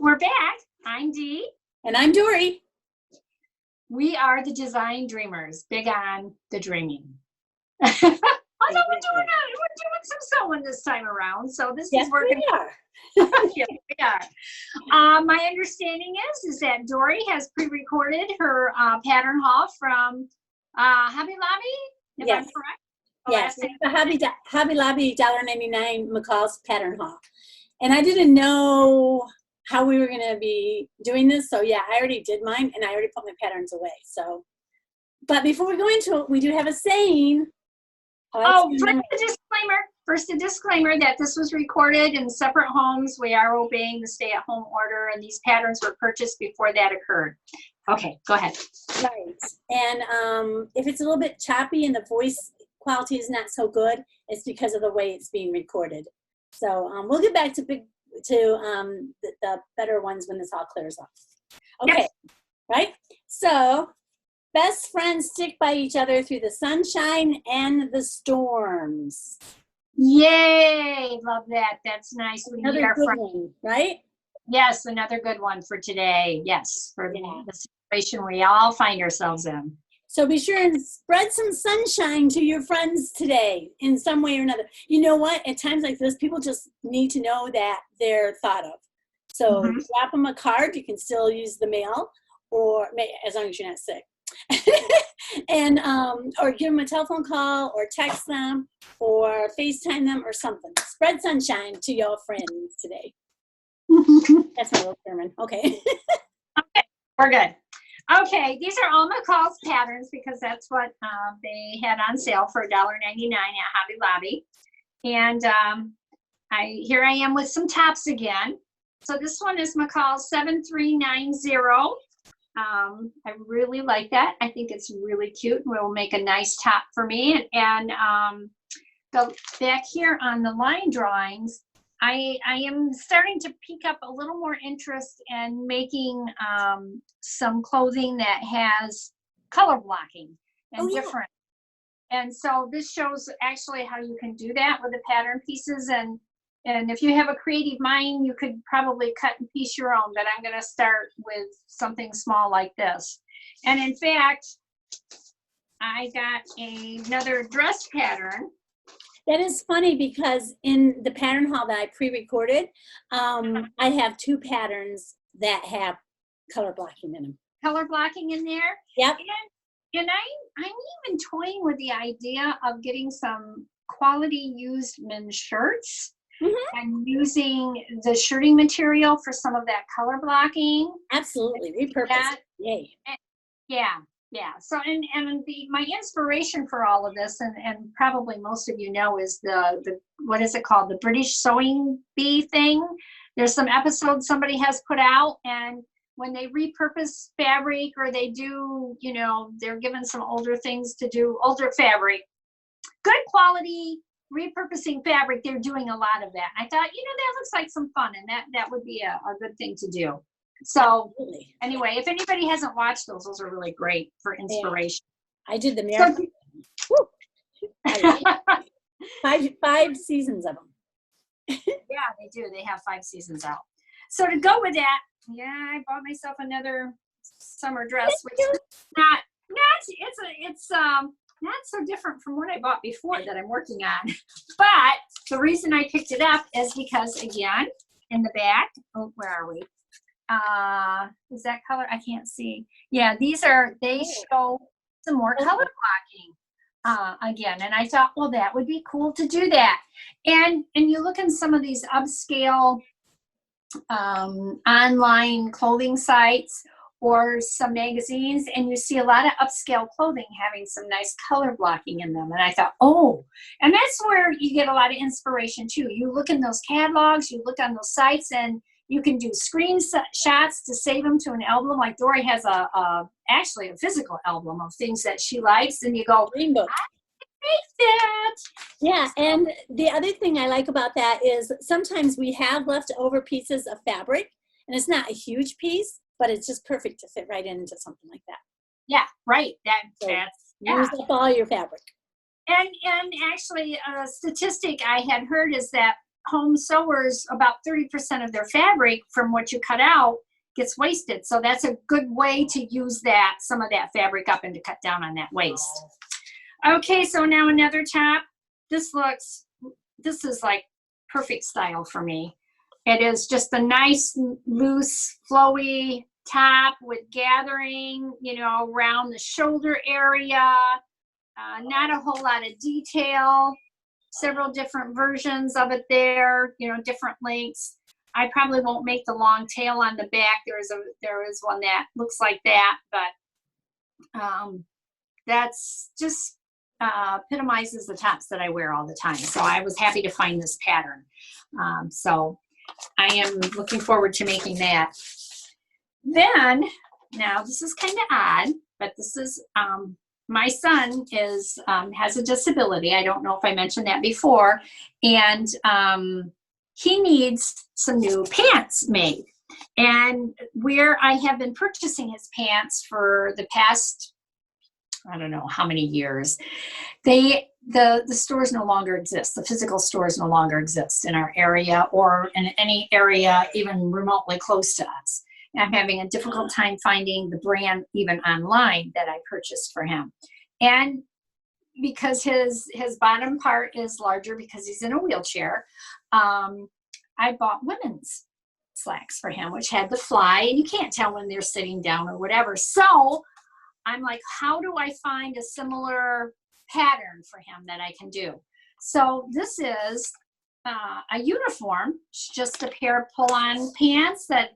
we're back. I'm Dee. And I'm Dory. We are the Design Dreamers, big on the dreaming. Although we're doing some sewing this time around, so this is working. Yes, we are. My understanding is that Dory has pre-recorded her pattern haul from Hobby Lobby, if I'm correct. Yes, it's the Hobby Lobby $1.99 McCalls pattern haul. And I didn't know how we were going to be doing this. So yeah, I already did mine and I already put my patterns away. So, but before we go into it, we do have a saying. First a disclaimer that this was recorded in separate homes. We are obeying the stay-at-home order, and these patterns were purchased before that occurred. Okay, go ahead. Right. And if it's a little bit choppy and the voice quality is not so good, it's because of the way it's being recorded. So we'll get back to the better ones when this all clears up. Okay, right? So best friends stick by each other through the sunshine and the storms. Yay! Love that. That's nice. We need our friends, one, right? Yes, another good one for today. Yes, for the situation we all find ourselves in. So be sure and spread some sunshine to your friends today in some way or another. You know what? At times like this, people just need to know that they're thought of. So drop them a card. You can still use the mail, or as long as you're not sick. And or give them a telephone call, or text them, or FaceTime them, or something. Spread sunshine to your friends today. That's my little sermon. Okay. Okay, we're good. Okay, these are all McCalls patterns because that's what they had on sale for $1.99 at Hobby Lobby. And here I am with some tops again. So this one is McCalls 7390. I really like that. I think it's really cute and will make a nice top for me. And the back here on the line drawings, I am starting to pick up a little more interest in making some clothing that has color blocking and different. And so this shows actually how you can do that with the pattern pieces. And if you have a creative mind, you could probably cut and piece your own, but I'm going to start with something small like this. And in fact, I got another dress pattern. That is funny because in the pattern haul that I pre-recorded, I have two patterns that have color blocking in them. Color blocking in there? Yep. And I'm even toying with the idea of getting some quality used men's shirts and using the shirting material for some of that color blocking. Absolutely. Repurpose. Yay. Yeah. So, my inspiration for all of this, and probably most of you know, is the what is it called? The British sewing bee thing. There's some episodes somebody has put out, and when they repurpose fabric or they do, they're given some older things to do, older fabric, good quality repurposing fabric, they're doing a lot of that. I thought, that looks like some fun, and that would be a good thing to do. So anyway, if anybody hasn't watched those are really great for inspiration. Yeah. I did the marathon. Five seasons of them. Yeah, they do. They have 5 seasons out. So to go with that, I bought myself another summer dress, which is it's not so different from what I bought before that I'm working on. But the reason I picked it up is because, again, in the back, where are we? Is that color? I can't see. Yeah, they show some more color blocking again. And I thought, well, that would be cool to do that. And you look in some of these upscale online clothing sites or some magazines, and you see a lot of upscale clothing having some nice color blocking in them. And I thought, and that's where you get a lot of inspiration too. You look in those catalogs, you look on those sites, and you can do screenshots to save them to an album. Like Dory has actually a physical album of things that she likes, and you go, Rainbow. I make that. Yeah, and the other thing I like about that is sometimes we have leftover pieces of fabric, and it's not a huge piece, but it's just perfect to fit right into something like that. Yeah, right. Use up all your fabric. And actually, a statistic I had heard is that home sewers, about 30% of their fabric from what you cut out gets wasted. So that's a good way to use that, some of that fabric up and to cut down on that waste. Okay, so now another top. This is like perfect style for me. It is just a nice, loose, flowy top with gathering, you know, around the shoulder area. Not a whole lot of detail. Several different versions of it there, you know, different lengths. I probably won't make the long tail on the back. There is one that looks like that, but that's just epitomizes the tops that I wear all the time. So I was happy to find this pattern. So I am looking forward to making that. Then, now this is kind of odd, but this is, my son has a disability. I don't know if I mentioned that before. And he needs some new pants made. And where I have been purchasing his pants for the past, I don't know how many years, the stores no longer exist. The physical stores no longer exist in our area or in any area even remotely close to us. And I'm having a difficult time finding the brand even online that I purchased for him. And because his bottom part is larger because he's in a wheelchair, I bought women's slacks for him, which had the fly, and you can't tell when they're sitting down or whatever. So I'm like, how do I find a similar pattern for him that I can do? So this is a uniform. It's just a pair of pull-on pants that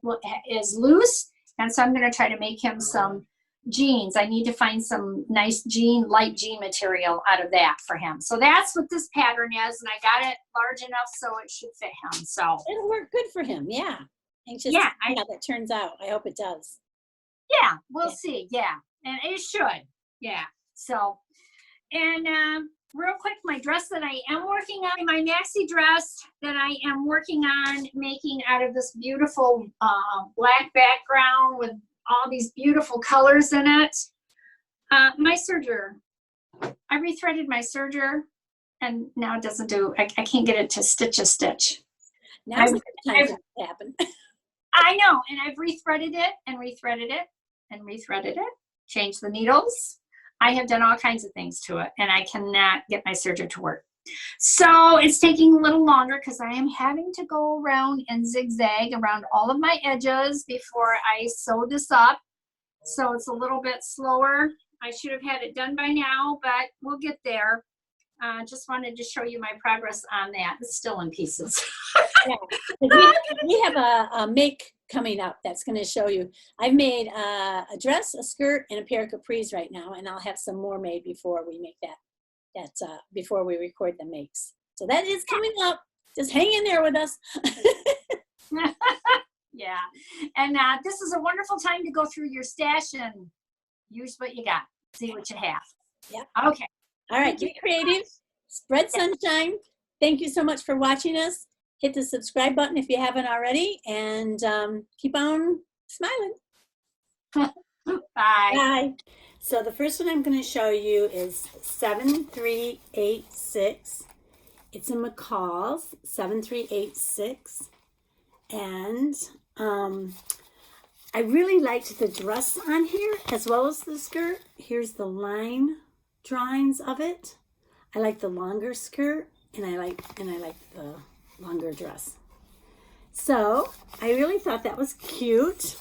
is loose. And so I'm going to try to make him some jeans. I need to find some nice light jean material out of that for him. So that's what this pattern is. And I got it large enough so it should fit him. So it'll work good for him. Yeah. Anxious to see how that turns out. I hope it does. Yeah, we'll see. Yeah. And it should. Yeah. So, and real quick, my dress that I am working on, my maxi dress that I am working on making out of this beautiful black background with all these beautiful colors in it. My serger, I rethreaded my serger and now it doesn't do, I can't get it to stitch a stitch. Now's the time for it to happen. I know, and I've rethreaded it and rethreaded it and rethreaded it, changed the needles. I have done all kinds of things to it and I cannot get my serger to work. So it's taking a little longer because I am having to go around and zigzag around all of my edges before I sew this up. So it's a little bit slower. I should have had it done by now, but we'll get there. Just wanted to show you my progress on that. It's still in pieces. Yeah. We have a make coming up that's going to show you. I've made a dress, a skirt, and a pair of capris right now, and I'll have some more made before we make that. Before we record the makes. So that is coming up. Just hang in there with us. Yeah. And this is a wonderful time to go through your stash and use what you got. See what you have. Yeah. Okay. All right. Get creative. Spread sunshine. Thank you so much for watching us. Hit the subscribe button if you haven't already. And keep on smiling. Bye. Bye. So the first one I'm going to show you is 7386. It's a McCalls 7386. And I really liked the dress on here as well as the skirt. Here's the line drawings of it. I like the longer skirt and I like the longer dress. So I really thought that was cute.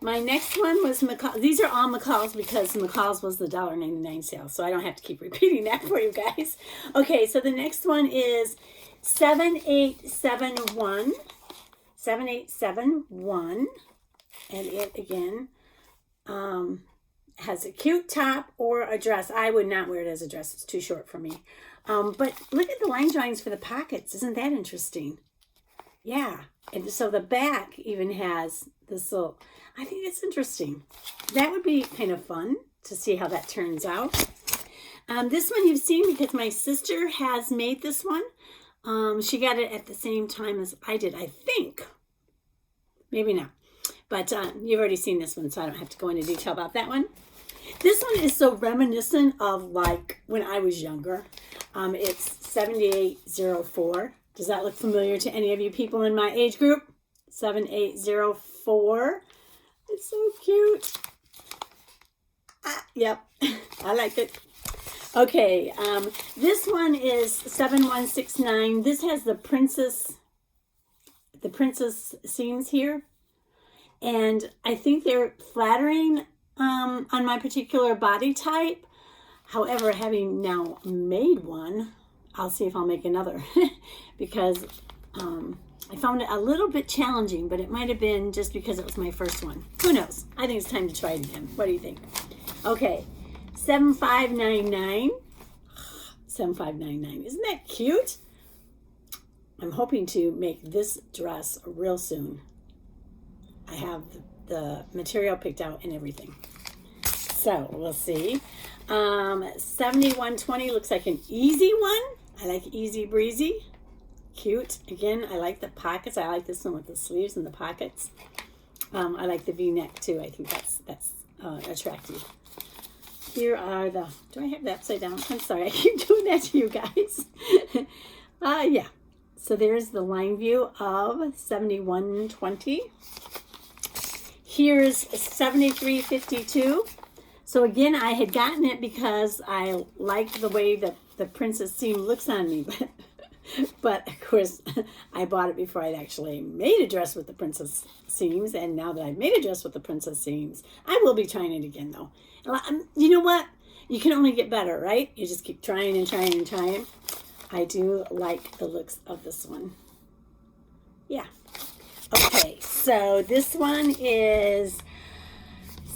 My next one was McCalls. These are all McCalls because McCalls was the $1.99 sale, so I don't have to keep repeating that for you guys. Okay, so the next one is 7871. 7871. And it, again, has a cute top or a dress. I would not wear it as a dress. It's too short for me. But look at the line drawings for the pockets. Isn't that interesting? Yeah. And so the back even has this little... I think it's interesting. That would be kind of fun to see how that turns out. This one you've seen because my sister has made this one. She got it at the same time as I did, I think. Maybe not. But you've already seen this one, so I don't have to go into detail about that one. This one is so reminiscent of like when I was younger. It's 7804. Does that look familiar to any of you people in my age group? 7804. It's so cute. Yep, I like it. Okay, this one is 7169. This has the princess seams here. And I think they're flattering on my particular body type. However, having now made one, I'll see if I'll make another because I found it a little bit challenging, but it might have been just because it was my first one. Who knows? I think it's time to try it again. What do you think? Okay, 7599. 7599. Isn't that cute? I'm hoping to make this dress real soon. I have the material picked out and everything. So we'll see. 7120 looks like an easy one. I like easy breezy. Cute. Again, I like the pockets. I like this one with the sleeves and the pockets. I like the V-neck too. I think that's attractive. Here are the, do I have that upside down? I'm sorry, I keep doing that to you guys. Yeah. So there's the line view of 7120. Here's 7352. So again, I had gotten it because I like the way that the princess seam looks on me. But of course, I bought it before I'd actually made a dress with the princess seams. And now that I've made a dress with the princess seams, I will be trying it again though. You know what? You can only get better, right? You just keep trying and trying and trying. I do like the looks of this one. Yeah. Okay, so this one is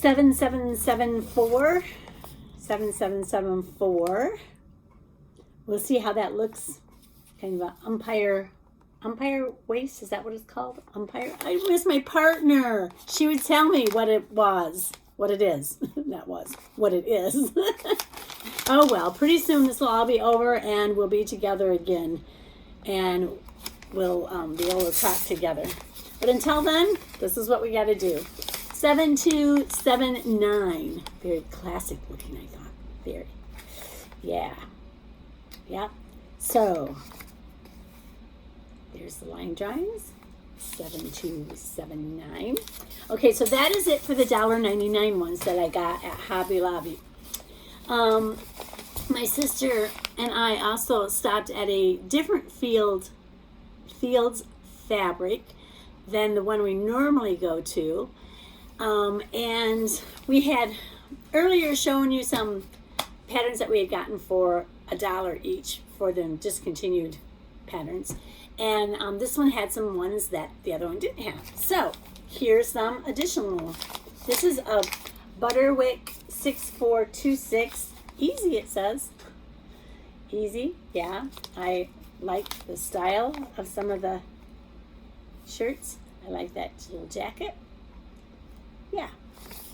7774. 7774. We'll see how that looks. Kind of an umpire waist, is that what it's called? Umpire. I miss my partner. She would tell me what it was. What it is. That was what it is. Oh well, pretty soon this will all be over and we'll be together again. And we'll be able to talk together. But until then, this is what we got to do. 7279. Very classic looking, I thought. Very. Yeah. Yep. So, there's the line drawings. 7279. Okay, so that is it for the $1.99 ones that I got at Hobby Lobby. My sister and I also stopped at a different Fields fabric than the one we normally go to. And we had earlier shown you some patterns that we had gotten for $1 each for the discontinued patterns. And this one had some ones that the other one didn't have. So here's some additional. This is a Butterick 6426. Easy, it says. Easy, yeah. I like the style of some of the shirts. I like that little jacket. Yeah.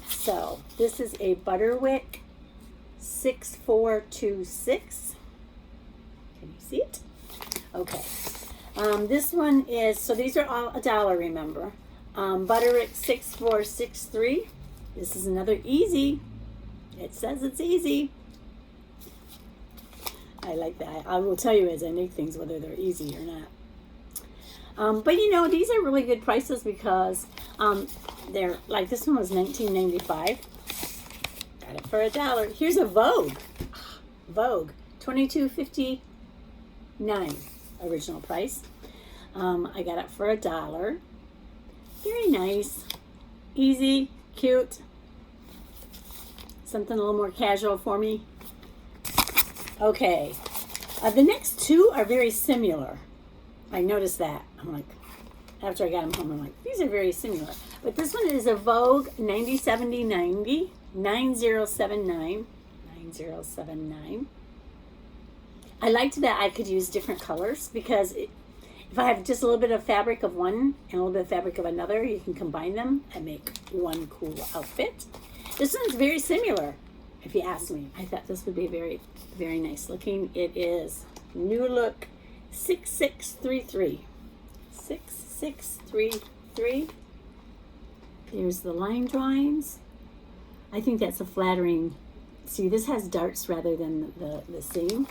So this is a Butterick 6426. Can you see it? Okay. This one is, so these are all $1, remember. Butterick 6463. This is another easy. It says it's easy. I like that. I will tell you as I make things whether they're easy or not. But you know, these are really good prices because they're like, this one was $19.95. Got it for $1. Here's a Vogue. Vogue, $22.59 original price. I got it for $1. Very nice, easy, cute. Something a little more casual for me. Okay, the next two are very similar. I noticed that. I'm like, after I got them home, I'm like, these are very similar. But this one is a Vogue 907090, 9079, 9079. I liked that I could use different colors because if I have just a little bit of fabric of one and a little bit of fabric of another, you can combine them and make one cool outfit. This one's very similar, if you ask me. I thought this would be very, very nice looking. It is New Look 6633. 6633. Here's the line drawings. I think that's a flattering. See, this has darts rather than the seam.